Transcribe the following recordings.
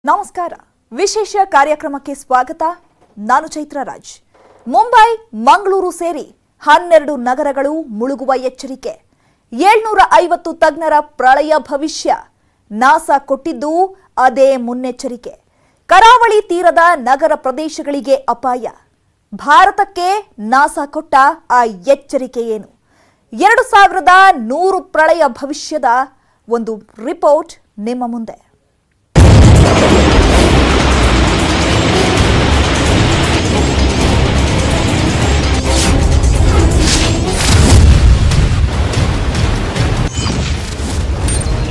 ನಮಸ್ಕಾರ. ವಿಶೇಷ ಕಾರ್ಯಕ್ರಮಕ್ಕೆ ಸ್ವಾಗತ. ನಾನು ಚೈತ್ರ ರಾಜ್. ಮುಂಬೈ, ಮಂಗಳೂರು ಸೇರಿ 12 ನಗರಗಳು ಮುಳುಗುವ ಎಚ್ಚರಿಕೆ. 750 ತಜ್ಞರ ಪ್ರಳಯ ಭವಿಷ್ಯ. ನಾಸಾ ಕೊಟ್ಟಿದ್ದು ಅದೇ ಮುನ್ನೆಚ್ಚರಿಕೆ. ಕರಾವಳಿ ತೀರದ ನಗರ ಪ್ರದೇಶಗಳಿಗೆ ಅಪಾಯ. ಭಾರತಕ್ಕೆ ನಾಸಾ ಕೊಟ್ಟ ಆ ಎಚ್ಚರಿಕೆ ಏನು? 2100 ಪ್ರಳಯ ಭವಿಷ್ಯದ ಒಂದು ರಿಪೋರ್ಟ್ ನಿಮ್ಮ ಮುಂದೆ.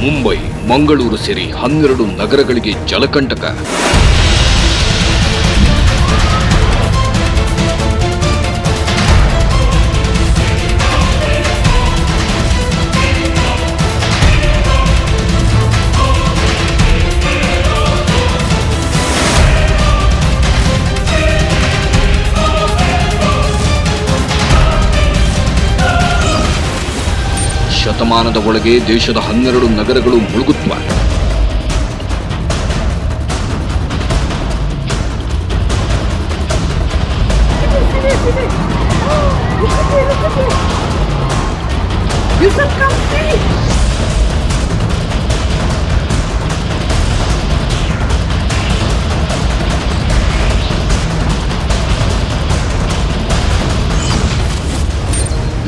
ಮುಂಬೈ, ಮಂಗಳೂರು ಸೇರಿ 12 ನಗರಗಳಿಗೆ ಜಲಕಂಟಕ. ಶತಮಾನದ ಒಳಗೆ ದೇಶದ 12 ನಗರಗಳು ಮುಳುಗುತ್ತವ.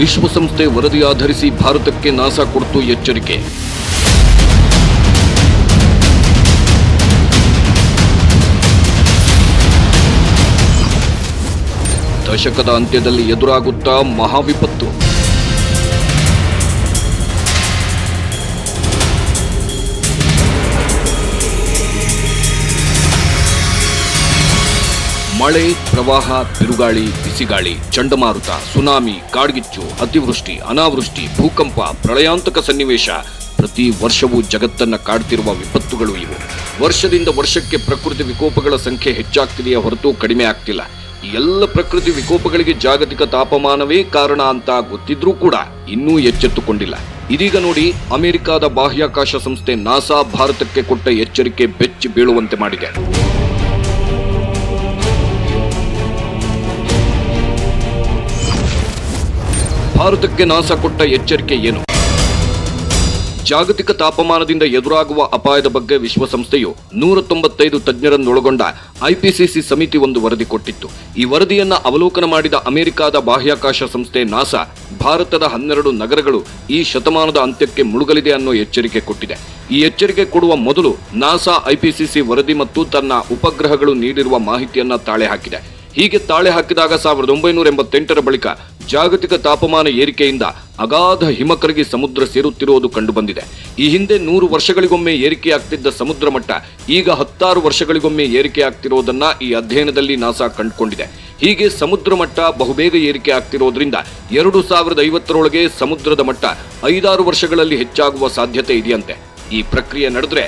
ವಿಶ್ವಸಂಸ್ಥೆ ವರದಿ ಆಧರಿಸಿ ಭಾರತಕ್ಕೆ ನಾಸಾ ಕೊಡ್ತು ಎಚ್ಚರಿಕೆ. ದಶಕದ ಅಂತ್ಯದಲ್ಲಿ ಎದುರಾಗುತ್ತಾ ಮಹಾವಿಪತ್ತು. ಮಳೆ, ಪ್ರವಾಹ, ಬಿರುಗಾಳಿ, ಬಿಸಿಗಾಳಿ, ಚಂಡಮಾರುತ, ಸುನಾಮಿ, ಕಾಡ್ಗಿಚ್ಚು, ಅತಿವೃಷ್ಟಿ, ಅನಾವೃಷ್ಟಿ, ಭೂಕಂಪ, ಪ್ರಳಯಾಂತಕ ಸನ್ನಿವೇಶ ಪ್ರತಿ ವರ್ಷವೂ ಜಗತ್ತನ್ನ ಕಾಡ್ತಿರುವ ವಿಪತ್ತುಗಳು ಇವು. ವರ್ಷದಿಂದ ವರ್ಷಕ್ಕೆ ಪ್ರಕೃತಿ ವಿಕೋಪಗಳ ಸಂಖ್ಯೆ ಹೆಚ್ಚಾಗ್ತಿದೆಯೇ ಹೊರತು ಕಡಿಮೆ ಆಗ್ತಿಲ್ಲ. ಈ ಎಲ್ಲ ಪ್ರಕೃತಿ ವಿಕೋಪಗಳಿಗೆ ಜಾಗತಿಕ ತಾಪಮಾನವೇ ಕಾರಣ ಅಂತ ಗೊತ್ತಿದ್ರೂ ಕೂಡ ಇನ್ನೂ ಎಚ್ಚೆತ್ತುಕೊಂಡಿಲ್ಲ. ಇದೀಗ ನೋಡಿ, ಅಮೆರಿಕದ ಬಾಹ್ಯಾಕಾಶ ಸಂಸ್ಥೆ ನಾಸಾ ಭಾರತಕ್ಕೆ ಕೊಟ್ಟ ಎಚ್ಚರಿಕೆ ಬೆಚ್ಚಿ ಬೀಳುವಂತೆ ಮಾಡಿದೆ. ಭಾರತಕ್ಕೆ ನಾಸಾ ಕೊಟ್ಟ ಎಚ್ಚರಿಕೆ ಏನು? ಜಾಗತಿಕ ತಾಪಮಾನದಿಂದ ಎದುರಾಗುವ ಅಪಾಯದ ಬಗ್ಗೆ ವಿಶ್ವಸಂಸ್ಥೆಯು 195 ತಜ್ಞರನ್ನೊಳಗೊಂಡ ಐಪಿಸಿಸಿ ಸಮಿತಿ ಒಂದು ವರದಿ ಕೊಟ್ಟಿತ್ತು. ಈ ವರದಿಯನ್ನ ಅವಲೋಕನ ಮಾಡಿದ ಅಮೆರಿಕದ ಬಾಹ್ಯಾಕಾಶ ಸಂಸ್ಥೆ ನಾಸಾ ಭಾರತದ 12 ನಗರಗಳು ಈ ಶತಮಾನದ ಅಂತ್ಯಕ್ಕೆ ಮುಳುಗಲಿದೆ ಅನ್ನೋ ಎಚ್ಚರಿಕೆ ಕೊಟ್ಟಿದೆ. ಈ ಎಚ್ಚರಿಕೆ ಕೊಡುವ ಮೊದಲು ನಾಸಾ ಐಪಿಸಿಸಿ ವರದಿ ಮತ್ತು ತನ್ನ ಉಪಗ್ರಹಗಳು ನೀಡಿರುವ ಮಾಹಿತಿಯನ್ನ ತಾಳೆ ಹಾಕಿದೆ. ಹೀಗೆ ತಾಳೆ ಹಾಕಿದಾಗ 1988ರ ಬಳಿಕ ಜಾಗತಿಕ ತಾಪಮಾನ ಏರಿಕೆಯಿಂದ ಅಗಾಧ ಹಿಮಕರಗಿ ಸಮುದ್ರ ಸೇರುತ್ತಿರುವುದು ಕಂಡುಬಂದಿದೆ. ಈ ಹಿಂದೆ 100 ವರ್ಷಗಳಿಗೊಮ್ಮೆ ಏರಿಕೆಯಾಗ್ತಿದ್ದ ಸಮುದ್ರ ಮಟ್ಟ ಈಗ 16 ವರ್ಷಗಳಿಗೊಮ್ಮೆ ಏರಿಕೆಯಾಗ್ತಿರೋದನ್ನ ಈ ಅಧ್ಯಯನದಲ್ಲಿ ನಾಸಾ ಕಂಡುಕೊಂಡಿದೆ. ಹೀಗೆ ಸಮುದ್ರ ಮಟ್ಟ ಬಹುಬೇಗ ಏರಿಕೆ ಆಗ್ತಿರೋದ್ರಿಂದ 2050ರೊಳಗೆ ಸಮುದ್ರದ ಮಟ್ಟ 5-6 ವರ್ಷಗಳಲ್ಲಿ ಹೆಚ್ಚಾಗುವ ಸಾಧ್ಯತೆ ಇದೆಯಂತೆ. ಈ ಪ್ರಕ್ರಿಯೆ ನಡೆದ್ರೆ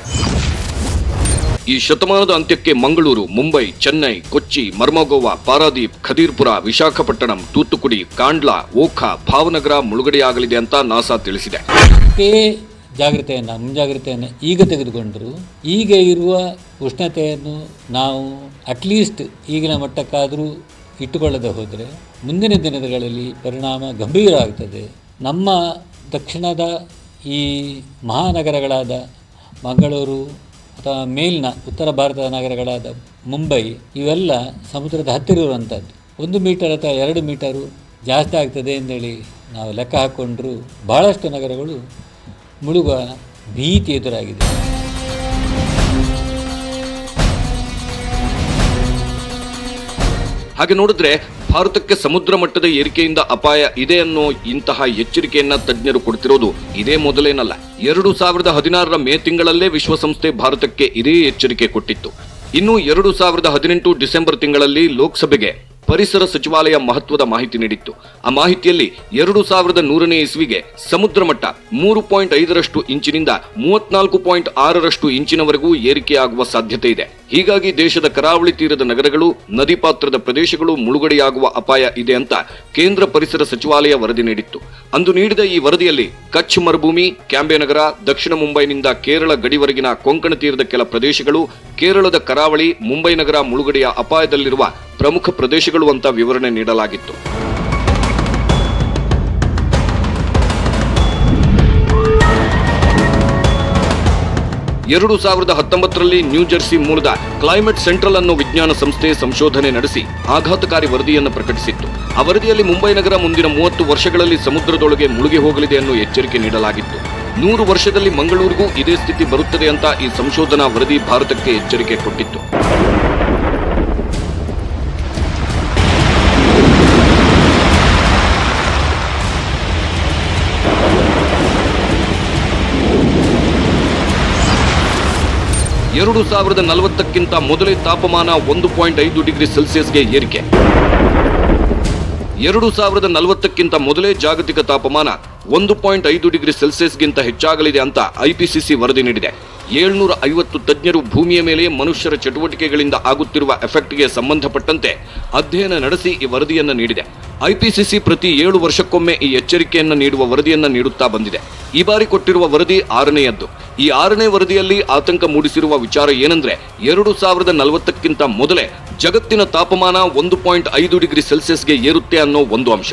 ಈ ಶತಮಾನದ ಅಂತ್ಯಕ್ಕೆ ಮಂಗಳೂರು, ಮುಂಬೈ, ಚೆನ್ನೈ, ಕೊಚ್ಚಿ, ಮರ್ಮಗೋವಾ, ಪಾರಾದೀಪ್, ಖದೀರ್ಪುರ, ವಿಶಾಖಪಟ್ಟಣಂ, ತೂತುಕುಡಿ, ಕಾಂಡ್ಲಾ, ಓಖಾ, ಭಾವನಗರ ಮುಳುಗಡೆಯಾಗಲಿದೆ ಅಂತ ನಾಸಾ ತಿಳಿಸಿದೆ. ಮುಂಜಾಗ್ರತೆಯನ್ನು ಈಗ ತೆಗೆದುಕೊಂಡರು ಈಗ ಇರುವ ಉಷ್ಣತೆಯನ್ನು ನಾವು ಅಟ್ಲೀಸ್ಟ್ ಈಗಿನ ಮಟ್ಟಕ್ಕಾದರೂ ಇಟ್ಟುಕೊಳ್ಳದೆ ಹೋದರೆ ಮುಂದಿನ ದಿನಗಳಲ್ಲಿ ಪರಿಣಾಮ ಗಂಭೀರ ಆಗ್ತದೆ. ನಮ್ಮ ದಕ್ಷಿಣದ ಈ ಮಹಾನಗರಗಳಾದ ಮಂಗಳೂರು ಅಥವಾ ಮೇಲಿನ ಉತ್ತರ ಭಾರತದ ನಗರಗಳಾದ ಮುಂಬೈ ಇವೆಲ್ಲ ಸಮುದ್ರದ ಹತ್ತಿರ ಇರುವಂಥದ್ದು. 1 ಮೀಟರ್ ಅಥವಾ 2 ಮೀಟರು ಜಾಸ್ತಿ ಆಗ್ತದೆ ಅಂತೇಳಿ ನಾವು ಲೆಕ್ಕ ಹಾಕ್ಕೊಂಡ್ರೂ ಬಹಳಷ್ಟು ನಗರಗಳು ಮುಳುಗುವ ಭೀತಿ ಎದುರಾಗಿದೆ. ಹಾಗೆ ನೋಡಿದ್ರೆ ಭಾರತಕ್ಕೆ ಸಮುದ್ರ ಮಟ್ಟದ ಏರಿಕೆಯಿಂದ ಅಪಾಯ ಇದೆ ಅನ್ನೋ ಇಂತಹ ಎಚ್ಚರಿಕೆಯನ್ನ ತಜ್ಞರು ಕೊಡ್ತಿರೋದು ಇದೇ ಮೊದಲೇನಲ್ಲ. 2016ರ ಮೇ ತಿಂಗಳಲ್ಲೇ ವಿಶ್ವಸಂಸ್ಥೆ ಭಾರತಕ್ಕೆ ಇದೇ ಎಚ್ಚರಿಕೆ ಕೊಟ್ಟಿತ್ತು. ಇನ್ನು 2018 ಡಿಸೆಂಬರ್ ತಿಂಗಳಲ್ಲಿ ಲೋಕಸಭೆಗೆ ಪರಿಸರ ಸಚಿವಾಲಯ ಮಹತ್ವದ ಮಾಹಿತಿ ನೀಡಿತ್ತು. ಆ ಮಾಹಿತಿಯಲ್ಲಿ 2100ನೇ ಇಸ್ವಿಗೆ ಸಮುದ್ರ ಮಟ್ಟ 3.5ರಷ್ಟು ಇಂಚಿನಿಂದ 34.6ರಷ್ಟು ಇಂಚಿನವರೆಗೂ ಏರಿಕೆಯಾಗುವ ಸಾಧ್ಯತೆ ಇದೆ. ಹೀಗಾಗಿ ದೇಶದ ಕರಾವಳಿ ತೀರದ ನಗರಗಳು, ನದಿ ಪಾತ್ರದ ಪ್ರದೇಶಗಳು ಮುಳುಗಡೆಯಾಗುವ ಅಪಾಯ ಇದೆ ಅಂತ ಕೇಂದ್ರ ಪರಿಸರ ಸಚಿವಾಲಯ ವರದಿ ನೀಡಿತ್ತು. ಅಂದು ನೀಡಿದ ಈ ವರದಿಯಲ್ಲಿ ಕಚ್ ಮರುಭೂಮಿ, ಕ್ಯಾಂಬೆ ನಗರ, ದಕ್ಷಿಣ ಮುಂಬೈನಿಂದ ಕೇರಳ ಗಡಿವರೆಗಿನ ಕೊಂಕಣ ತೀರದ ಕೆಲ ಪ್ರದೇಶಗಳು, ಕೇರಳದ ಕರಾವಳಿ, ಮುಂಬೈ ನಗರ ಮುಳುಗಡೆಯ ಅಪಾಯದಲ್ಲಿರುವ ಪ್ರಮುಖ ಪ್ರದೇಶಗಳು ಅಂತ ವಿವರಣೆ ನೀಡಲಾಗಿತ್ತು. 2019ರಲ್ಲಿ ನ್ಯೂಜೆರ್ಸಿ ಮೂಲದ ಕ್ಲೈಮೇಟ್ ಸೆಂಟ್ರಲ್ ಅನ್ನೋ ವಿಜ್ಞಾನ ಸಂಸ್ಥೆ ಸಂಶೋಧನೆ ನಡೆಸಿ ಆಘಾತಕಾರಿ ವರದಿಯನ್ನು ಪ್ರಕಟಿಸಿತ್ತು. ಆ ವರದಿಯಲ್ಲಿ ಮುಂಬೈ ನಗರ ಮುಂದಿನ 30 ವರ್ಷಗಳಲ್ಲಿ ಸಮುದ್ರದೊಳಗೆ ಮುಳುಗಿ ಹೋಗಲಿದೆ ಅನ್ನೋ ಎಚ್ಚರಿಕೆ ನೀಡಲಾಗಿತ್ತು. 100 ವರ್ಷದಲ್ಲಿ ಮಂಗಳೂರಿಗೂ ಇದೇ ಸ್ಥಿತಿ ಬರುತ್ತದೆ ಅಂತ ಈ ಸಂಶೋಧನಾ ವರದಿ ಭಾರತಕ್ಕೆ ಎಚ್ಚರಿಕೆ ಕೊಟ್ಟಿತ್ತು. ಎರಡು 2040ಕ್ಕಿಂತ ಮೊದಲೇ ತಾಪಮಾನ 1.5 ಡಿಗ್ರಿ ಸೆಲ್ಸಿಯಸ್ಗೆ ಏರಿಕೆ. 2040ಕ್ಕಿಂತ ಮೊದಲೇ ಜಾಗತಿಕ ತಾಪಮಾನ 1.5 ಡಿಗ್ರಿ ಸೆಲ್ಸಿಯಸ್ಗಿಂತ ಹೆಚ್ಚಾಗಲಿದೆ ಅಂತ ಐಪಿಸಿಸಿ ವರದಿ ನೀಡಿದೆ. 750 ತಜ್ಞರು ಭೂಮಿಯ ಮೇಲೆ ಮನುಷ್ಯರ ಚಟುವಟಿಕೆಗಳಿಂದ ಆಗುತ್ತಿರುವ ಎಫೆಕ್ಟ್ಗೆ ಸಂಬಂಧಪಟ್ಟಂತೆ ಅಧ್ಯಯನ ನಡೆಸಿ ಈ ವರದಿಯನ್ನು ನೀಡಿದೆ. ಐಪಿಸಿಸಿ ಪ್ರತಿ 7 ವರ್ಷಕ್ಕೊಮ್ಮೆ ಈ ಎಚ್ಚರಿಕೆಯನ್ನು ನೀಡುವ ವರದಿಯನ್ನು ನೀಡುತ್ತಾ ಬಂದಿದೆ. ಈ ಬಾರಿ ಕೊಟ್ಟಿರುವ ವರದಿ 6ನೇಯದ್ದು. ಈ 6ನೇ ವರದಿಯಲ್ಲಿ ಆತಂಕ ಮೂಡಿಸಿರುವ ವಿಚಾರ ಏನಂದ್ರೆ 2040ಕ್ಕಿಂತ ಮೊದಲೇ ಜಗತ್ತಿನ ತಾಪಮಾನ 1.5 ಡಿಗ್ರಿ ಸೆಲ್ಸಿಯಸ್ಗೆ ಏರುತ್ತೆ ಅನ್ನೋ ಒಂದು ಅಂಶ.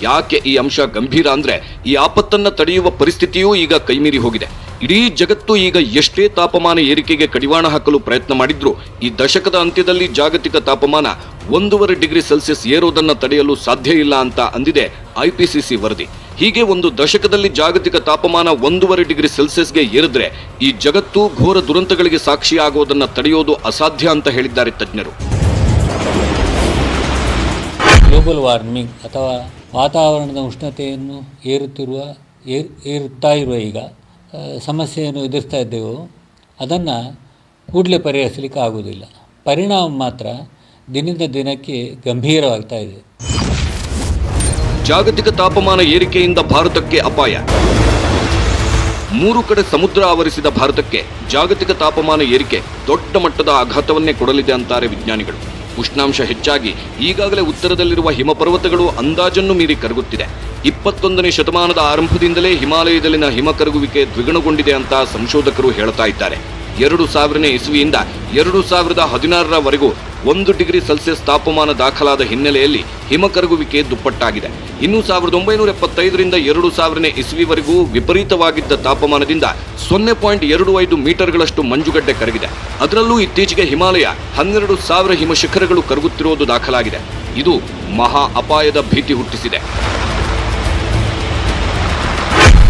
ಯಾಕೆ ಈ ಅಂಶ ಗಂಭೀರ ಅಂದ್ರೆ ಈ ಆಪತ್ತನ್ನ ತಡೆಯುವ ಪರಿಸ್ಥಿತಿಯೂ ಈಗ ಕೈಮೀರಿ ಹೋಗಿದೆ. ಇಡೀ ಜಗತ್ತು ಈಗ ಎಷ್ಟೇ ತಾಪಮಾನ ಏರಿಕೆಗೆ ಕಡಿವಾಣ ಹಾಕಲು ಪ್ರಯತ್ನ ಮಾಡಿದ್ರೂ ಈ ದಶಕದ ಅಂತ್ಯದಲ್ಲಿ ಜಾಗತಿಕ ತಾಪಮಾನ 1.5 ಡಿಗ್ರಿ ಸೆಲ್ಸಿಯಸ್ ಏರೋದನ್ನ ತಡೆಯಲು ಸಾಧ್ಯ ಇಲ್ಲ ಅಂತ ಅಂದಿದೆ ಐಪಿಸಿಸಿ ವರದಿ. ಹೀಗೆ ಒಂದು ದಶಕದಲ್ಲಿ ಜಾಗತಿಕ ತಾಪಮಾನ 1.5 ಡಿಗ್ರಿ ಸೆಲ್ಸಿಯಸ್ಗೆ ಏರಿದ್ರೆ ಈ ಜಗತ್ತು ಘೋರ ದುರಂತಗಳಿಗೆ ಸಾಕ್ಷಿಯಾಗುವುದನ್ನು ತಡೆಯೋದು ಅಸಾಧ್ಯ ಅಂತ ಹೇಳಿದ್ದಾರೆ ತಜ್ಞರು. ಗ್ಲೋಬಲ್ ವಾರ್ಮಿಂಗ್ ಅಥವಾ ವಾತಾವರಣದ ಉಷ್ಣತೆಯನ್ನು ಏರುತ್ತಾ ಇರುವ ಈಗ ಸಮಸ್ಯೆಯನ್ನು ಎದುರಿಸ್ತಾ ಇದ್ದೆವು. ಅದನ್ನು ಕೂಡಲೇ ಪರಿಹರಿಸಲಿಕ್ಕೆ ಆಗುವುದಿಲ್ಲ. ಪರಿಣಾಮ ಮಾತ್ರ ದಿನದಿಂದ ದಿನಕ್ಕೆ ಗಂಭೀರವಾಗ್ತಾ ಇದೆ. ಜಾಗತಿಕ ತಾಪಮಾನ ಏರಿಕೆಯಿಂದ ಭಾರತಕ್ಕೆ ಅಪಾಯ. 3 ಕಡೆ ಸಮುದ್ರ ಆವರಿಸಿದ ಭಾರತಕ್ಕೆ ಜಾಗತಿಕ ತಾಪಮಾನ ಏರಿಕೆ ದೊಡ್ಡ ಮಟ್ಟದ ಆಘಾತವನ್ನೇ ಕೊಡಲಿದೆ ಅಂತಾರೆ ವಿಜ್ಞಾನಿಗಳು. ಉಷ್ಣಾಂಶ ಹೆಚ್ಚಾಗಿ ಈಗಾಗಲೇ ಉತ್ತರದಲ್ಲಿರುವ ಹಿಮಪರ್ವತಗಳು ಅಂದಾಜನ್ನು ಮೀರಿ ಕರಗುತ್ತಿದೆ. 21ನೇ ಶತಮಾನದ ಆರಂಭದಿಂದಲೇ ಹಿಮಾಲಯದಲ್ಲಿನ ಹಿಮ ಕರಗುವಿಕೆ ದ್ವಿಗುಣಗೊಂಡಿದೆ ಅಂತ ಸಂಶೋಧಕರು ಹೇಳ್ತಾ ಇದ್ದಾರೆ. 2000ನೇ ಇಸ್ವಿಯಿಂದ 2016ರವರೆಗೂ 1 ಡಿಗ್ರಿ ಸೆಲ್ಸಿಯಸ್ ತಾಪಮಾನ ದಾಖಲಾದ ಹಿನ್ನೆಲೆಯಲ್ಲಿ ಹಿಮ ಕರಗುವಿಕೆ ದುಪ್ಪಟ್ಟಾಗಿದೆ. ಇನ್ನು 1975ರಿಂದ 2000ನೇ ಇಸ್ವಿವರೆಗೂ ವಿಪರೀತವಾಗಿದ್ದ ತಾಪಮಾನದಿಂದ 0.25 ಮೀಟರ್ಗಳಷ್ಟು ಮಂಜುಗಡ್ಡೆ ಕರಗಿದೆ. ಅದರಲ್ಲೂ ಇತ್ತೀಚೆಗೆ ಹಿಮಾಲಯ 12,000 ಹಿಮಶಿಖರಗಳು ಕರಗುತ್ತಿರುವುದು ದಾಖಲಾಗಿದೆ. ಇದು ಮಹಾ ಅಪಾಯದ ಭೀತಿ ಹುಟ್ಟಿಸಿದೆ.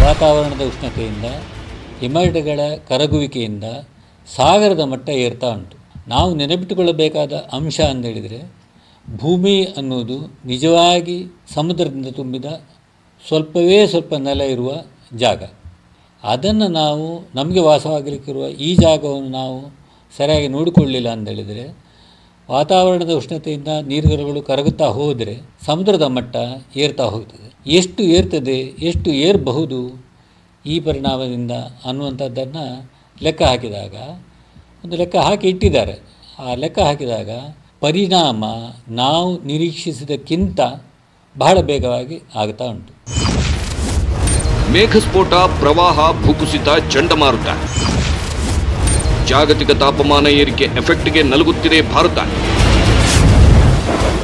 ವಾತಾವರಣದ ಉಷ್ಣತೆಯಿಂದ, ಹಿಮಗಳ ಕರಗುವಿಕೆಯಿಂದ ಸಾಗರದ ಮಟ್ಟ ಏರ್ತಾ ಉಂಟು. ನಾವು ನೆನಪಿಟ್ಟುಕೊಳ್ಳಬೇಕಾದ ಅಂಶ ಅಂದೇಳಿದರೆ ಭೂಮಿ ಅನ್ನೋದು ನಿಜವಾಗಿ ಸಮುದ್ರದಿಂದ ತುಂಬಿದ ಸ್ವಲ್ಪವೇ ಸ್ವಲ್ಪ ನೆಲ ಇರುವ ಜಾಗ. ಅದನ್ನು ನಾವು ನಮಗೆ ವಾಸವಾಗಲಿಕ್ಕಿರುವ ಈ ಜಾಗವನ್ನು ನಾವು ಸರಿಯಾಗಿ ನೋಡಿಕೊಳ್ಳಲಿಲ್ಲ ಅಂದೇಳಿದರೆ ವಾತಾವರಣದ ಉಷ್ಣತೆಯಿಂದ ನೀರುಗಳು ಕರಗುತ್ತಾ ಹೋದರೆ ಸಮುದ್ರದ ಮಟ್ಟ ಏರ್ತಾ ಹೋಗ್ತದೆ. ಎಷ್ಟು ಏರ್ತದೆ, ಎಷ್ಟು ಏರಬಹುದು ಈ ಪರಿಣಾಮದಿಂದ ಅನ್ನುವಂಥದ್ದನ್ನು ಲೆಕ್ಕ ಹಾಕಿದಾಗ ಒಂದು ಲೆಕ್ಕ ಹಾಕಿ ಇಟ್ಟಿದ್ದಾರೆ. ಆ ಲೆಕ್ಕ ಹಾಕಿದಾಗ ಪರಿಣಾಮ ನಾವು ನಿರೀಕ್ಷಿಸಿದಕ್ಕಿಂತ ಬಹಳ ಬೇಗವಾಗಿ ಆಗ್ತಾ ಉಂಟು. ಮೇಘಸ್ಫೋಟ, ಪ್ರವಾಹ, ಭೂಕುಸಿತ, ಚಂಡಮಾರುತ. ಜಾಗತಿಕ ತಾಪಮಾನ ಏರಿಕೆ ಎಫೆಕ್ಟ್ಗೆ ನಲುಗುತ್ತಿದೆ ಭಾರತ.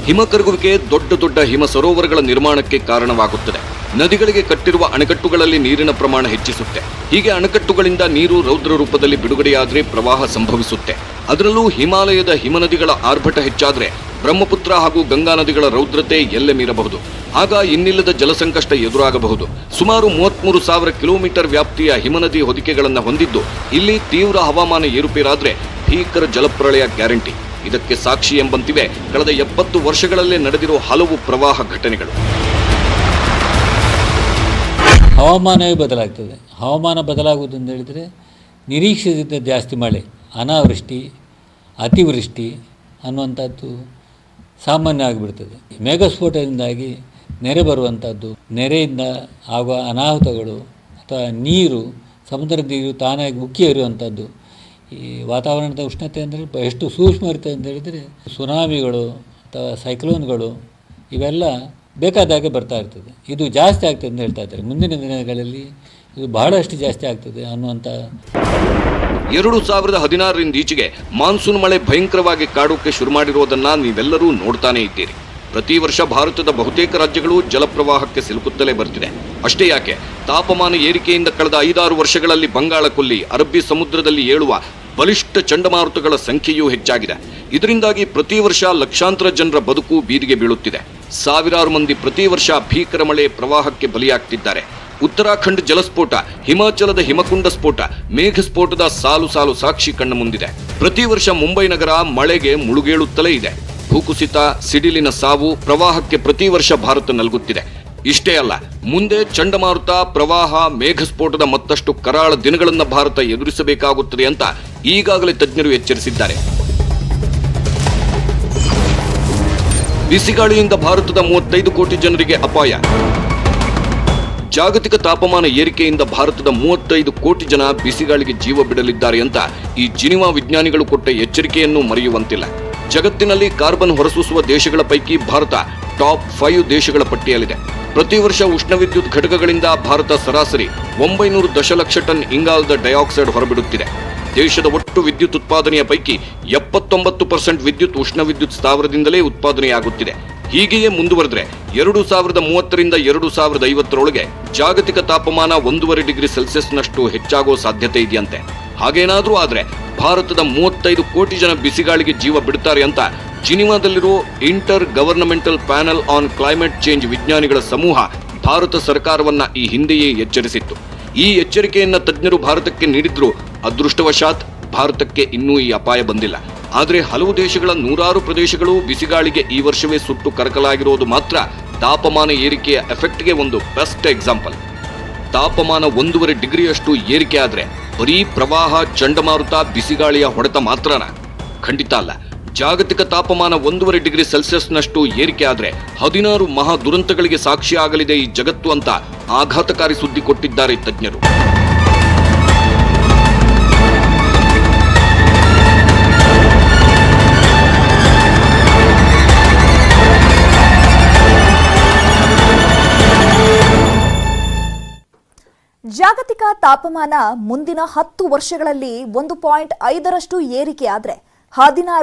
ಹಿಮ ಕರಗುವಿಕೆ ದೊಡ್ಡ ಹಿಮ ಸರೋವರಗಳ ನಿರ್ಮಾಣಕ್ಕೆ ಕಾರಣವಾಗುತ್ತದೆ. ನದಿಗಳಿಗೆ ಕಟ್ಟಿರುವ ಅಣೆಕಟ್ಟುಗಳಲ್ಲಿ ನೀರಿನ ಪ್ರಮಾಣ ಹೆಚ್ಚಿಸುತ್ತೆ. ಹೀಗೆ ಅಣೆಕಟ್ಟುಗಳಿಂದ ನೀರು ರೌದ್ರ ರೂಪದಲ್ಲಿ ಬಿಡುಗಡೆಯಾದರೆ ಪ್ರವಾಹ ಸಂಭವಿಸುತ್ತೆ. ಅದರಲ್ಲೂ ಹಿಮಾಲಯದ ಹಿಮನದಿಗಳ ಆರ್ಭಟ ಹೆಚ್ಚಾದರೆ ಬ್ರಹ್ಮಪುತ್ರ ಹಾಗೂ ಗಂಗಾ ನದಿಗಳ ರೌದ್ರತೆ ಎಲ್ಲೆ ಮೀರಬಹುದು. ಆಗ ಇನ್ನಿಲ್ಲದ ಜಲಸಂಕಷ್ಟ ಎದುರಾಗಬಹುದು. ಸುಮಾರು 33,000 ಕಿಲೋಮೀಟರ್ ವ್ಯಾಪ್ತಿಯ ಹಿಮನದಿ ಹೊದಿಕೆಗಳನ್ನು ಹೊಂದಿದ್ದು ಇಲ್ಲಿ ತೀವ್ರ ಹವಾಮಾನ ಏರುಪೇರಾದರೆ ಭೀಕರ ಜಲಪ್ರಳಯ ಗ್ಯಾರಂಟಿ. ಇದಕ್ಕೆ ಸಾಕ್ಷಿ ಎಂಬಂತಿವೆ ಕಳೆದ 70 ವರ್ಷಗಳಲ್ಲೇ ನಡೆದಿರುವ ಹಲವು ಪ್ರವಾಹ ಘಟನೆಗಳು. ಹವಾಮಾನವೇ ಬದಲಾಗ್ತದೆ. ಹವಾಮಾನ ಬದಲಾಗುವುದು ಅಂತ ಹೇಳಿದರೆ ನಿರೀಕ್ಷಿಸಿದ ಜಾಸ್ತಿ ಮಳೆ, ಅನಾವೃಷ್ಟಿ, ಅತಿವೃಷ್ಟಿ ಅನ್ನುವಂಥದ್ದು ಸಾಮಾನ್ಯ ಆಗಿಬಿಡ್ತದೆ. ಮೇಘಸ್ಫೋಟದಿಂದಾಗಿ ನೆರೆ ಬರುವಂಥದ್ದು, ನೆರೆಯಿಂದ ಆಗುವ ಅನಾಹುತಗಳು ಅಥವಾ ನೀರು, ಸಮುದ್ರದ ನೀರು ತಾನಾಗಿ ಉಕ್ಕಿ ಹರಿಯುವಂಥದ್ದು, ಈ ವಾತಾವರಣದ ಉಷ್ಣತೆ ಅಂದರೆ ಎಷ್ಟು ಸೂಕ್ಷ್ಮ ಇರ್ತದೆ ಅಂತ ಹೇಳಿದರೆ ಸುನಾಮಿಗಳು ಅಥವಾ ಸೈಕ್ಲೋನ್ಗಳು ಇವೆಲ್ಲ ಬೇಕಾದಾಗೆ ಬರ್ತಾ ಇರ್ತದೆ. ಇದು ಜಾಸ್ತಿ ಆಗ್ತದೆ ಅಂತ ಹೇಳ್ತಾ ಇದ್ದಾರೆ. ಮುಂದಿನ ದಿನಗಳಲ್ಲಿ ಇದು ಬಹಳಷ್ಟು ಜಾಸ್ತಿ ಆಗ್ತದೆ ಅನ್ನುವಂಥ 2016ರಿಂದ ಈಚೆಗೆ ಮಾನ್ಸೂನ್ ಮಳೆ ಭಯಂಕರವಾಗಿ ಕಾಡೋಕೆ ಶುರು ಮಾಡಿರೋದನ್ನ ನೀವೆಲ್ಲರೂ ನೋಡ್ತಾನೆ ಇದ್ದೀರಿ. ಪ್ರತಿ ವರ್ಷ ಭಾರತದ ಬಹುತೇಕ ರಾಜ್ಯಗಳು ಜಲಪ್ರವಾಹಕ್ಕೆ ಸಿಲುಕುತ್ತಲೇ ಬರ್ತಿದೆ. ಅಷ್ಟೇ ಯಾಕೆ, ತಾಪಮಾನ ಏರಿಕೆಯಿಂದ ಕಳೆದ 5-6 ವರ್ಷಗಳಲ್ಲಿ ಬಂಗಾಳ ಕೊಲ್ಲಿ, ಅರಬ್ಬಿ ಸಮುದ್ರದಲ್ಲಿ ಏಳುವ ಬಲಿಷ್ಠ ಚಂಡಮಾರುತಗಳ ಸಂಖ್ಯೆಯೂ ಹೆಚ್ಚಾಗಿದೆ. ಇದರಿಂದಾಗಿ ಪ್ರತಿ ವರ್ಷ ಲಕ್ಷಾಂತರ ಜನರ ಬದುಕು ಬೀದಿಗೆ ಬೀಳುತ್ತಿದೆ. ಸಾವಿರಾರು ಮಂದಿ ಪ್ರತಿ ವರ್ಷ ಭೀಕರ ಮಳೆ ಪ್ರವಾಹಕ್ಕೆ ಬಲಿಯಾಗ್ತಿದ್ದಾರೆ. ಉತ್ತರಾಖಂಡ್ ಜಲಸ್ಫೋಟ, ಹಿಮಾಚಲದ ಹಿಮಕುಂಡ ಸ್ಫೋಟ, ಮೇಘ ಸ್ಫೋಟದ ಸಾಲು ಸಾಲು ಸಾಕ್ಷಿ ಕಣ್ಣ ಮುಂದಿದೆ. ಪ್ರತಿ ವರ್ಷ ಮುಂಬೈ ನಗರ ಮಳೆಗೆ ಮುಳುಗೇಳುತ್ತಲೇ ಇದೆ. ಭೂಕುಸಿತ, ಸಿಡಿಲಿನ ಸಾವು, ಪ್ರವಾಹಕ್ಕೆ ಪ್ರತಿ ವರ್ಷ ಭಾರತ ನಲಗುತ್ತಿದೆ. ಇಷ್ಟೇ ಅಲ್ಲ, ಮುಂದೆ ಚಂಡಮಾರುತ, ಪ್ರವಾಹ, ಮೇಘಸ್ಫೋಟದ ಮತ್ತಷ್ಟು ಕರಾಳ ದಿನಗಳನ್ನು ಭಾರತ ಎದುರಿಸಬೇಕಾಗುತ್ತದೆ ಅಂತ ಈಗಾಗಲೇ ತಜ್ಞರು ಎಚ್ಚರಿಸಿದ್ದಾರೆ. ಬಿಸಿಗಾಳಿಯಿಂದ ಭಾರತದ 35 ಕೋಟಿ ಜನರಿಗೆ ಅಪಾಯ. ಜಾಗತಿಕ ತಾಪಮಾನ ಏರಿಕೆಯಿಂದ ಭಾರತದ 35 ಕೋಟಿ ಜನ ಬಿಸಿಗಾಳಿಗೆ ಜೀವ ಬಿಡಲಿದ್ದಾರೆ ಅಂತ ಈ ಜಿನಿವಾ ವಿಜ್ಞಾನಿಗಳು ಕೊಟ್ಟ ಎಚ್ಚರಿಕೆಯನ್ನು ಮರೆಯುವಂತಿಲ್ಲ. ಜಗತ್ತಿನಲ್ಲಿ ಕಾರ್ಬನ್ ಹೊರಸೂಸುವ ದೇಶಗಳ ಪೈಕಿ ಭಾರತ ಟಾಪ್ 5 ದೇಶಗಳ ಪಟ್ಟಿಯಲ್ಲಿದೆ. ಪ್ರತಿ ವರ್ಷ ಉಷ್ಣ ವಿದ್ಯುತ್ ಘಟಕಗಳಿಂದ ಭಾರತ ಸರಾಸರಿ 900 ದಶಲಕ್ಷ ಟನ್ ಇಂಗಾಲದ ಡೈಆಕ್ಸೈಡ್ ಹೊರಬಿಡುತ್ತಿದೆ. ದೇಶದ ಒಟ್ಟು ವಿದ್ಯುತ್ ಉತ್ಪಾದನೆಯ ಪೈಕಿ 79% ವಿದ್ಯುತ್ ಉಷ್ಣ ವಿದ್ಯುತ್ ಸ್ಥಾವರದಿಂದಲೇ ಉತ್ಪಾದನೆಯಾಗುತ್ತಿದೆ. ಹೀಗೆಯೇ ಮುಂದುವರೆದರೆ 2030ರಿಂದ 2050ರೊಳಗೆ ಜಾಗತಿಕ ತಾಪಮಾನ 1.5 ಡಿಗ್ರಿ ಸೆಲ್ಸಿಯಸ್ನಷ್ಟು ಹೆಚ್ಚಾಗುವ ಸಾಧ್ಯತೆ ಇದೆಯಂತೆ. ಹಾಗೇನಾದ್ರೂ ಆದ್ರೆ ಭಾರತದ 35 ಕೋಟಿ ಜನ ಬಿಸಿಗಾಳಿಗೆ ಜೀವ ಬಿಡುತ್ತಾರೆ ಅಂತ ಜಿನಿವಾದಲ್ಲಿರೋ inter governmental panel on climate change ವಿಜ್ಞಾನಿಗಳ ಸಮೂಹ ಭಾರತ ಸರ್ಕಾರವನ್ನ ಈ ಹಿಂದೆಯೇ ಎಚ್ಚರಿಸಿತ್ತು. ಈ ಎಚ್ಚರಿಕೆಯನ್ನ ತಜ್ಞರು ಭಾರತಕ್ಕೆ ನೀಡಿದ್ರು. ಅದೃಷ್ಟವಶಾತ್ ಭಾರತಕ್ಕೆ ಇನ್ನೂ ಈ ಅಪಾಯ ಬಂದಿಲ್ಲ. ಆದರೆ ಹಲವು ದೇಶಗಳ 100 ಪ್ರದೇಶಗಳು ಬಿಸಿಗಾಳಿಗೆ ಈ ವರ್ಷವೇ ಸುಟ್ಟು ಕರಕಲಾಗಿರೋದು ಮಾತ್ರ ತಾಪಮಾನ ಏರಿಕೆಯ ಎಫೆಕ್ಟ್ಗೆ ಒಂದು ಬೆಸ್ಟ್ ಎಕ್ಸಾಂಪಲ್. ತಾಪಮಾನ 1.5 ಡಿಗ್ರಿಯಷ್ಟು ಏರಿಕೆ ಆದ್ರೆ ಬರೀ ಪ್ರವಾಹ, ಚಂಡಮಾರುತ, ಬಿಸಿಗಾಳಿಯ ಹೊಡೆತ ಮಾತ್ರನಾ? ಖಂಡಿತ ಅಲ್ಲ. ಜಾಗತಿಕ ತಾಪಮಾನ 1.5 ಡಿಗ್ರಿ ಸೆಲ್ಸಿಯಸ್ನಷ್ಟು ಏರಿಕೆ ಆದ್ರೆ 16 ಮಹಾ ದುರಂತಗಳಿಗೆ ಸಾಕ್ಷಿಯಾಗಲಿದೆ ಈ ಜಗತ್ತು ಅಂತ ಆಘಾತಕಾರಿ ಸುದ್ದಿ ಕೊಟ್ಟಿದ್ದಾರೆ ತಜ್ಞರು. ಜಾಗತಿಕ ತಾಪಮಾನ ಮುಂದಿನ 10 ವರ್ಷಗಳಲ್ಲಿ 1.5ರಷ್ಟು ಏರಿಕೆ ಆದರೆ 16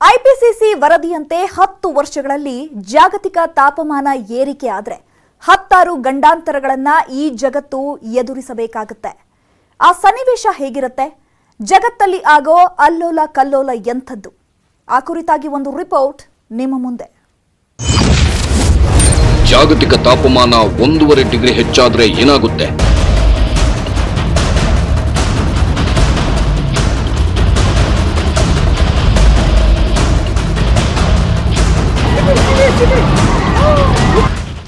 ಐಪಿಸಿಸಿ ವರದಿಯಂತೆ 10 ವರ್ಷಗಳಲ್ಲಿ ಜಾಗತಿಕ ತಾಪಮಾನ ಏರಿಕೆ ಆದರೆ 16 ಗಂಡಾಂತರಗಳನ್ನ ಈ ಜಗತ್ತು ಎದುರಿಸಬೇಕಾಗುತ್ತೆ. ಆ ಸನ್ನಿವೇಶ ಹೇಗಿರುತ್ತೆ? ಜಗತ್ತಲ್ಲಿ ಆಗೋ ಅಲ್ಲೋಲ ಕಲ್ಲೋಲ ಎಂಥದ್ದು? ಆ ಕುರಿತಾಗಿ ಒಂದು ರಿಪೋರ್ಟ್ ನಿಮ್ಮ ಮುಂದೆ. ಜಾಗತಿಕ ತಾಪಮಾನ 1.5 ಡಿಗ್ರಿ ಹೆಚ್ಚಾದ್ರೆ ಏನಾಗುತ್ತೆ?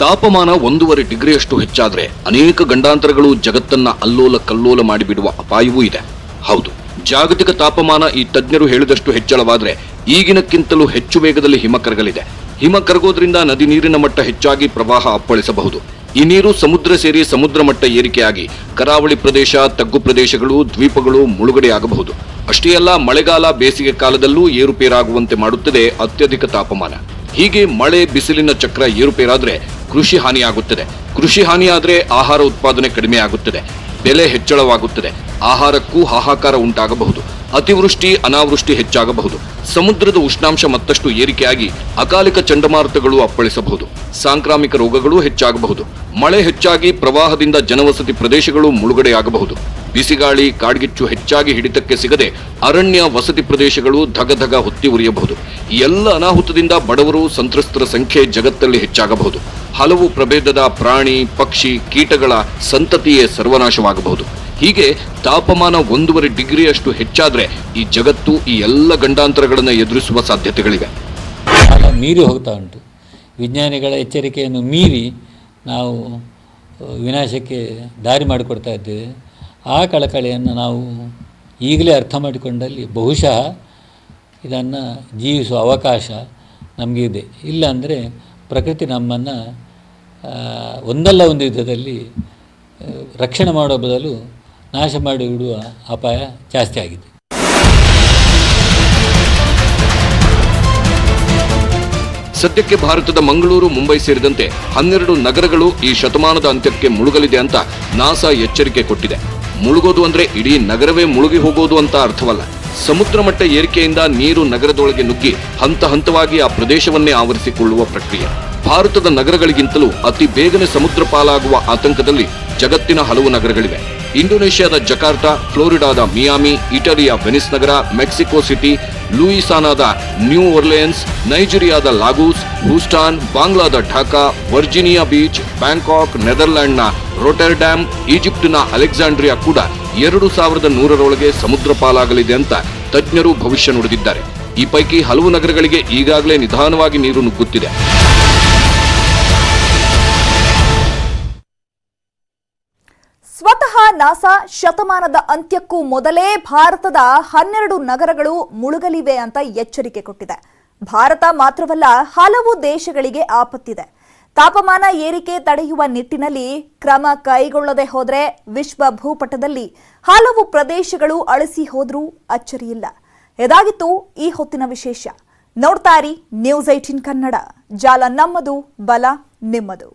ತಾಪಮಾನ 1.5 ಡಿಗ್ರಿಯಷ್ಟು ಹೆಚ್ಚಾದ್ರೆ ಅನೇಕ ಗಂಡಾಂತರಗಳು ಜಗತ್ತನ್ನ ಅಲ್ಲೋಲ ಕಲ್ಲೋಲ ಮಾಡಿಬಿಡುವ ಅಪಾಯವೂ ಇದೆ. ಹೌದು, ಜಾಗತಿಕ ತಾಪಮಾನ ಈ ತಜ್ಞರು ಹೇಳಿದಷ್ಟು ಹೆಚ್ಚಳವಾದ್ರೆ ಈಗಿನಕ್ಕಿಂತಲೂ ಹೆಚ್ಚು ವೇಗದಲ್ಲಿ ಹಿಮ ಕರಗಲಿದೆ. ಹಿಮ ಕರಗೋದ್ರಿಂದ ನದಿ ನೀರಿನ ಮಟ್ಟ ಹೆಚ್ಚಾಗಿ ಪ್ರವಾಹ ಅಪ್ಪಳಿಸಬಹುದು. ಈ ನೀರು ಸಮುದ್ರ ಸೇರಿ ಸಮುದ್ರ ಮಟ್ಟ ಏರಿಕೆಯಾಗಿ ಕರಾವಳಿ ಪ್ರದೇಶ, ತಗ್ಗು ಪ್ರದೇಶಗಳು, ದ್ವೀಪಗಳು ಮುಳುಗಡೆಯಾಗಬಹುದು. ಅಷ್ಟೇ ಅಲ್ಲ, ಮಳೆಗಾಲ, ಬೇಸಿಗೆ ಕಾಲದಲ್ಲೂ ಏರುಪೇರಾಗುವಂತೆ ಮಾಡುತ್ತದೆ ಅತ್ಯಧಿಕ ತಾಪಮಾನ. ಹೀಗೆ ಮಳೆ, ಬಿಸಿಲಿನ ಚಕ್ರ ಏರುಪೇರಾದ್ರೆ ಕೃಷಿ ಹಾನಿಯಾಗುತ್ತದೆ. ಕೃಷಿ ಹಾನಿಯಾದ್ರೆ ಆಹಾರ ಉತ್ಪಾದನೆ ಕಡಿಮೆ ಆಗುತ್ತದೆ, ಬೆಲೆ ಹೆಚ್ಚಳವಾಗುತ್ತದೆ, ಆಹಾರಕ್ಕೂ ಹಾಹಾಕಾರ ಉಂಟಾಗಬಹುದು, ಅತಿವೃಷ್ಟಿ, ಅನಾವೃಷ್ಟಿ ಹೆಚ್ಚಾಗಬಹುದು, ಸಮುದ್ರದ ಉಷ್ಣಾಂಶ ಮತ್ತಷ್ಟು ಏರಿಕೆಯಾಗಿ ಅಕಾಲಿಕ ಚಂಡಮಾರುತಗಳು ಅಪ್ಪಳಿಸಬಹುದು, ಸಾಂಕ್ರಾಮಿಕ ರೋಗಗಳು ಹೆಚ್ಚಾಗಬಹುದು, ಮಳೆ ಹೆಚ್ಚಾಗಿ ಪ್ರವಾಹದಿಂದ ಜನವಸತಿ ಪ್ರದೇಶಗಳು ಮುಳುಗಡೆಯಾಗಬಹುದು, ಬಿಸಿಗಾಳಿ, ಕಾಡ್ಗಿಚ್ಚು ಹೆಚ್ಚಾಗಿ ಹಿಡಿತಕ್ಕೆ ಸಿಗದೆ ಅರಣ್ಯ, ವಸತಿ ಪ್ರದೇಶಗಳು ಧಗಧಗ ಹೊತ್ತಿ ಉರಿಯಬಹುದು. ಈ ಎಲ್ಲ ಅನಾಹುತದಿಂದ ಬಡವರು, ಸಂತ್ರಸ್ತರ ಸಂಖ್ಯೆ ಜಗತ್ತಲ್ಲಿ ಹೆಚ್ಚಾಗಬಹುದು. ಹಲವು ಪ್ರಭೇದದ ಪ್ರಾಣಿ, ಪಕ್ಷಿ, ಕೀಟಗಳ ಸಂತತಿಯೇ ಸರ್ವನಾಶವಾಗಬಹುದು. ಹೀಗೆ ತಾಪಮಾನ 1.5 ಡಿಗ್ರಿಯಷ್ಟು ಹೆಚ್ಚಾದ್ರೆ ಈ ಜಗತ್ತು ಈ ಎಲ್ಲ ಗಂಡಾಂತರಗಳನ್ನು ಎದುರಿಸುವ ಸಾಧ್ಯತೆಗಳಿವೆ. ಮೀರಿ ಹೋಗ್ತಾ ಉಂಟು. ವಿಜ್ಞಾನಿಗಳ ಎಚ್ಚರಿಕೆಯನ್ನು ಮೀರಿ ನಾವು ವಿನಾಶಕ್ಕೆ ದಾರಿ ಮಾಡಿಕೊಡ್ತಾ ಇದ್ದೇವೆ. ಆ ಕಳಕಳಿಯನ್ನು ನಾವು ಈಗಲೇ ಅರ್ಥ ಮಾಡಿಕೊಂಡಲ್ಲಿ ಬಹುಶಃ ಇದನ್ನು ಜೀವಿಸುವ ಅವಕಾಶ ನಮಗೆ ಇದೆ. ಇಲ್ಲ ಅಂದರೆ ಪ್ರಕೃತಿ ನಮ್ಮನ್ನು ಒಂದಲ್ಲ ಒಂದು ಯುದ್ಧದಲ್ಲಿ ರಕ್ಷಣೆ ಮಾಡೋ ಬದಲು ನಾಶ ಮಾಡಿ ಬಿಡುವ ಅಪಾಯ ಜಾಸ್ತಿ ಆಗಿದೆ. ಸದ್ಯಕ್ಕೆ ಭಾರತದ ಮಂಗಳೂರು, ಮುಂಬೈ ಸೇರಿದಂತೆ 12 ನಗರಗಳು ಈ ಶತಮಾನದ ಅಂತ್ಯಕ್ಕೆ ಮುಳುಗಲಿದೆ ಅಂತ ನಾಸಾ ಎಚ್ಚರಿಕೆ ಕೊಟ್ಟಿದೆ. ಮುಳುಗೋದು ಅಂದ್ರೆ ಇಡೀ ನಗರವೇ ಮುಳುಗಿ ಹೋಗೋದು ಅಂತ ಅರ್ಥವಲ್ಲ. ಸಮುದ್ರ ಮಟ್ಟ ಏರಿಕೆಯಿಂದ ನೀರು ನಗರದೊಳಗೆ ನುಗ್ಗಿ ಹಂತ ಹಂತವಾಗಿ ಆ ಪ್ರದೇಶವನ್ನೇ ಆವರಿಸಿಕೊಳ್ಳುವ ಪ್ರಕ್ರಿಯೆ. ಭಾರತದ ನಗರಗಳಿಗಿಂತಲೂ ಅತಿ ಬೇಗನೆ ಸಮುದ್ರ ಪಾಲಾಗುವ ಆತಂಕದಲ್ಲಿ ಜಗತ್ತಿನ ಹಲವು ನಗರಗಳಿವೆ. ಇಂಡೋನೇಷ್ಯಾದ ಜಕಾರ್ತಾ, ಫ್ಲೋರಿಡಾದ ಮಿಯಾಮಿ, ಇಟಲಿಯ ವೆನಿಸ್ ನಗರ, ಮೆಕ್ಸಿಕೋ ಸಿಟಿ, ಲೂಯಿಸಾನಾದ ನ್ಯೂ ಒರ್ಲಿಯನ್ಸ್, ನೈಜೀರಿಯಾದ ಲಾಗೂಸ್, ಹೂಸ್ಟಾನ್, ಬಾಂಗ್ಲಾದ ಢಾಕಾ, ವರ್ಜಿನಿಯಾ ಬೀಚ್, ಬ್ಯಾಂಕಾಕ್, ನೆದರ್ಲ್ಯಾಂಡ್ನ ರೊಟರ್ಡ್ಯಾಮ್, ಈಜಿಪ್ಟಿನ ಅಲೆಕ್ಸಾಂಡ್ರಿಯಾ ಕೂಡ 2100ರೊಳಗೆ ಸಮುದ್ರ ಪಾಲಾಗಲಿದೆ ಅಂತ ತಜ್ಞರು ಭವಿಷ್ಯ ನುಡಿದಿದ್ದಾರೆ. ಈ ಪೈಕಿ ಹಲವು ನಗರಗಳಿಗೆ ಈಗಾಗಲೇ ನಿಧಾನವಾಗಿ ನೀರು ನುಗ್ಗುತ್ತಿದೆ. ಸ್ವತಃ ನಾಸಾ ಶತಮಾನದ ಅಂತ್ಯಕ್ಕೂ ಮೊದಲೇ ಭಾರತದ 12 ನಗರಗಳು ಮುಳುಗಲಿವೆ ಅಂತ ಎಚ್ಚರಿಕೆ ಕೊಟ್ಟಿದೆ. ಭಾರತ ಮಾತ್ರವಲ್ಲ, ಹಲವು ದೇಶಗಳಿಗೆ ಆಪತ್ತಿದೆ. ತಾಪಮಾನ ಏರಿಕೆ ತಡೆಯುವ ನಿಟ್ಟಿನಲ್ಲಿ ಕ್ರಮ ಕೈಗೊಳ್ಳದೆ ಹೋದರೆ ವಿಶ್ವ ಭೂಪಟದಲ್ಲಿ ಹಲವು ಪ್ರದೇಶಗಳು ಅಳಿಸಿ ಹೋದ್ರೂ ಅಚ್ಚರಿಯಿಲ್ಲ. ಇದಾಗಿತ್ತು ಈ ಹೊತ್ತಿನ ವಿಶೇಷ. ನೋಡ್ತಾ ಇರಿ News 18 ಕನ್ನಡ. ಜಾಲ ನಮ್ಮದು, ಬಲ ನಿಮ್ಮದು.